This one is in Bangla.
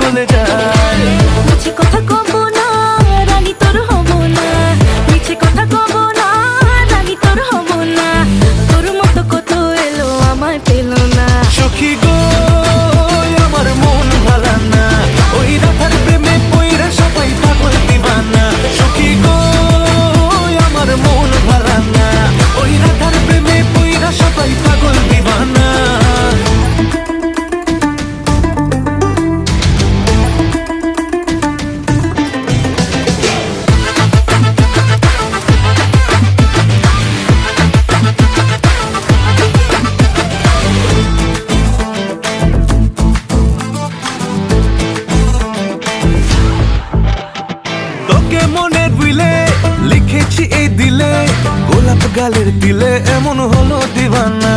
চলে যায়। মিছে কথা কব না রানী তোর হব না, মিছে কথা কব না রানী তোর হব না, তোর মতো কত এলো আমায় পেল না। সখী গো আমার মন ভালা না, ওই রাধার প্রেমে পইরা সবাই পাগল দিবানা। সখী গো আমার মন ভালা না, ওই রাধার প্রেমে পইরা সবাই পাগল দিবানা। তোকে মনের বিলে লিখেছি এই দিলে, গোলাপ গালের দিলে এমন হলো দিবানা।